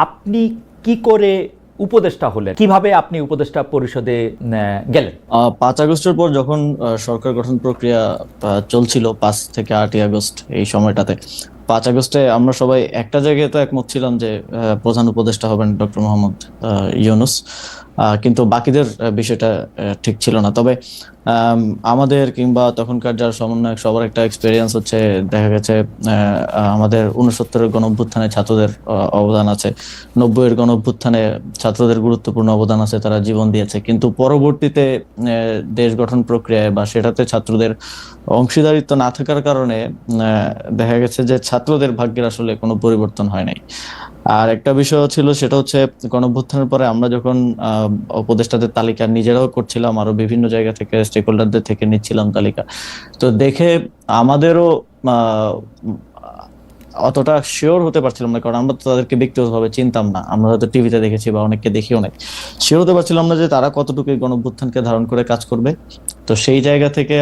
আপনি কি করে উপদেষ্টা হলেন, কিভাবে আপনি উপদেষ্টা পরিষদে গেলেন? 5 আগস্টের পর যখন সরকার গঠন প্রক্রিয়া চলছিল, 5 থেকে 8 আগস্ট এই সময়টাতে, 5 আগস্টে আমরা সবাই একটা জায়গায় তো একমত ছিলাম যে প্রধান উপদেষ্টা হবেন ডক্টর মোহাম্মদ ইউনূস। কিন্তু বাকিদের বিষয়টা ঠিক ছিল না। তবে আম, আমাদের কিংবা তখনকার যারা সমন্বয়ক সবার একটা এক্সপেরিয়েন্স হচ্ছে, দেখা গেছে আমাদের 69-এর গণঅভ্যুত্থানে ছাত্রদের অবদান আছে, 90-এর গণঅভ্যুত্থানে ছাত্রদের গুরুত্বপূর্ণ অবদান আছে, তারা জীবন দিয়েছে। কিন্তু পরবর্তীতে দেশ গঠন প্রক্রিয়ায় বা সেটাতে ছাত্রদের অংশীদারিত্ব না থাকার কারণে দেখা গেছে যে ছাত্রদের ভাগ্যের আসলে কোনো পরিবর্তন হয় নাই। আর একটা বিষয় ছিল, সেটা হচ্ছে গণঅভ্যুত্থানের পরে আমরা যখন উপদেষ্টাদের তালিকা নিজেরাও করছিলাম, আরো বিভিন্ন জায়গা থেকে স্টেক হোল্ডারদের থেকে নিচ্ছিলাম তালিকা, তো দেখে আমাদেরও আহ, অতটা শিওর হতে পারছিলাম না, কারণ আমরা তো তাদেরকে ব্যক্তিগতভাবে চিনতাম না। আমরা হয়তো টিভিতে দেখেছি বা অনেককে দেখিও নাই, শিওর হতে পারছিলাম না যে তারা কতটুকু এই গণঅভ্যুত্থানকে ধারণ করে কাজ করবে। তো সেই জায়গা থেকে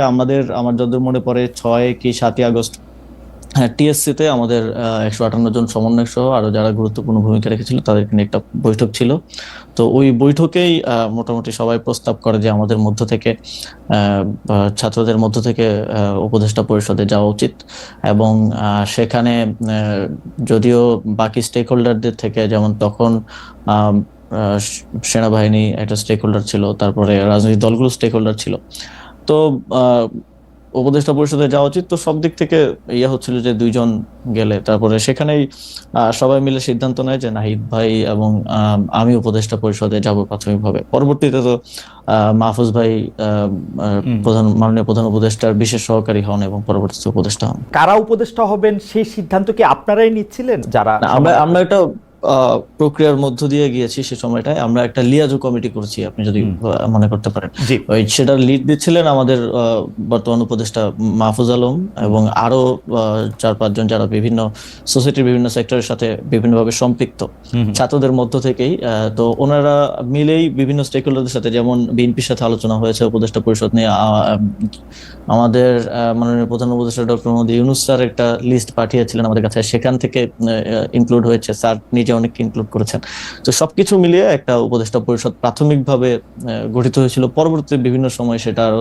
আমার যতদূর মনে পড়ে 6 কি 7 আগস্ট, হ্যাঁ, টিএসসি তে আমাদের 158 জন সমন্বয়ক সহ আরো যারা গুরুত্বপূর্ণ ভূমিকা রেখেছিল তাদেরকে নিয়ে একটা বৈঠক ছিল। তো ওই বৈঠকেই মোটামুটি সবাই প্রস্তাব করে যে আমাদের মধ্য থেকে বা ছাত্রদের মধ্য থেকে উপদেষ্টা পরিষদে যাওয়া উচিত। এবং সেখানে যদিও বাকি স্টেক হোল্ডারদের থেকে, যেমন তখন আহ, আহ, সেনাবাহিনী একটা স্টেক হোল্ডার ছিল, তারপরে রাজনৈতিক দলগুলো স্টেক হোল্ডার ছিল, তো আহ, উপদেষ্টা পরিষদে যাওয়া উচিত। তো সব দিক থেকে ইয়ে হচ্ছিল যে 2 জন গেলে তারপরে সেখানেই সবাই মিলে সিদ্ধান্ত নেয় যে নাহিদ ভাই এবং আমি উপদেষ্টা পরিষদে যাব প্রাথমিকভাবে। পরবর্তীতে তো মাহফুজ ভাই হুম। মাননীয় প্রধান উপদেষ্টার বিশেষ সহকারী হন এবং পরবর্তীতে উপদেষ্টা হন। কারা উপদেষ্টা হবেন সেই সিদ্ধান্ত কি আপনারাই নিচ্ছিলেন, যারা না, আমরা সমন্বয়ক? আমরা একটা প্রক্রিয়ার মধ্য দিয়ে গিয়েছি। সে সময়টায় আমরা একটা লিয়াজু কমিটি করেছি, আপনি যদি হুম। মনে করতে পারেন। জি। সেটার লিড দিচ্ছিলেন আমাদের বর্তমান উপদেষ্টা মাহফুজ আলম, এবং আরো 4-5 জন যারা বিভিন্ন সোসাইটির বিভিন্ন সেক্টরের সাথে বিভিন্নভাবে সম্পৃক্ত, হুম হুম। ছাত্রদের মধ্য থেকেই। তো ওনারা মিলেই বিভিন্ন স্টেক হোল্ডারদের সাথে, যেমন বিএনপির সাথে আলোচনা হয়েছে উপদেষ্টা পরিষদ নিয়ে। আমাদের মাননীয় প্রধান উপদেষ্টা ডক্টর মোহাম্মদ ইউনূস স্যার একটা লিস্ট পাঠিয়েছিলেন আমাদের কাছে, সেখান থেকে ইনক্লুড হয়েছে, স্যার নিজে অনেককে ইনক্লুড করেছেন। তো সবকিছু মিলিয়ে একটা উপদেষ্টা পরিষদ প্রাথমিকভাবে গঠিত হয়েছিল। পরবর্তীতে বিভিন্ন সময় সেটা আরো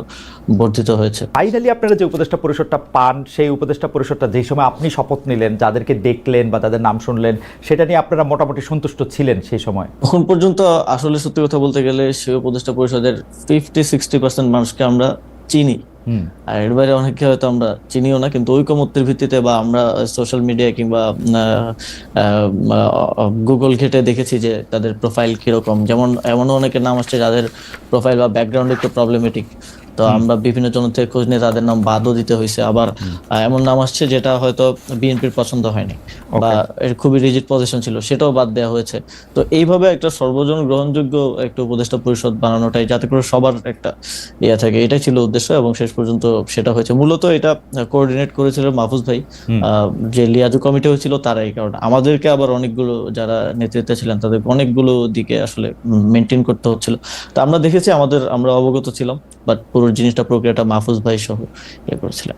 বর্ধিত হয়েছে। ফাইনালি আপনারা যে উপদেষ্টা পরিষদটা পান, সেই উপদেষ্টা পরিষদটা যেই সময় আপনি শপথ নিলেন, যাদেরকে দেখলেন বা তাদের নাম শুনলেন, সেটা নিয়ে আপনারা মোটামুটি সন্তুষ্ট ছিলেন সেই সময়? এখন পর্যন্ত আসলে সত্যি কথা বলতে গেলে সেই উপদেষ্টা পরিষদের 50-60% মানুষকে আমরা চিনি। হুম। আর এর বাইরে অনেকে হয়তো আমরা চিনিও না, কিন্তু ঐকমত্যের ভিত্তিতে বা আমরা সোশ্যাল মিডিয়া কিংবা গুগল ঘেটে দেখেছি যে তাদের প্রোফাইল কিরকম। যেমন এমনও অনেকের নাম আসছে যাদের প্রোফাইল বা ব্যাকগ্রাউন্ড একটু প্রবলেমেটিক, তো হুম। আমরা বিভিন্ন জন থেকে খোঁজ নিয়ে তাদের নাম বাদও দিতে হয়েছে। আবার হুম। এমন নাম আসছে যেটা হয়তো বিএনপির পছন্দ হয়নি বা ওকে। এর খুবই রিজিড পজিশন ছিল, সেটাও বাদ দেওয়া হয়েছে। তো এইভাবে একটা সর্বজন গ্রহণযোগ্য একটা উপদেষ্টা পরিষদ বানানোটাই, যাতে করে সবার একটা ইয়ে থাকে, এটাই ছিল উদ্দেশ্য এবং শেষ পর্যন্ত সেটা হয়েছে। মূলত এটা কোঅর্ডিনেট করেছিল মাহফুজ ভাই, হুম। যে লিয়াজু কমিটি হয়েছিল তারাই। কারণ আমাদেরকে আবার অনেকগুলো যারা নেতৃত্বে ছিলেন তাদের অনেকগুলো দিকে আসলে মেনটেন করতে হচ্ছিল। তো আমরা দেখেছি, আমরা অবগত ছিলাম, বাট পুরো জিনিসটা প্রক্রিয়াটা মাহফুজ ভাই সহ ইয়ে করেছিলেন।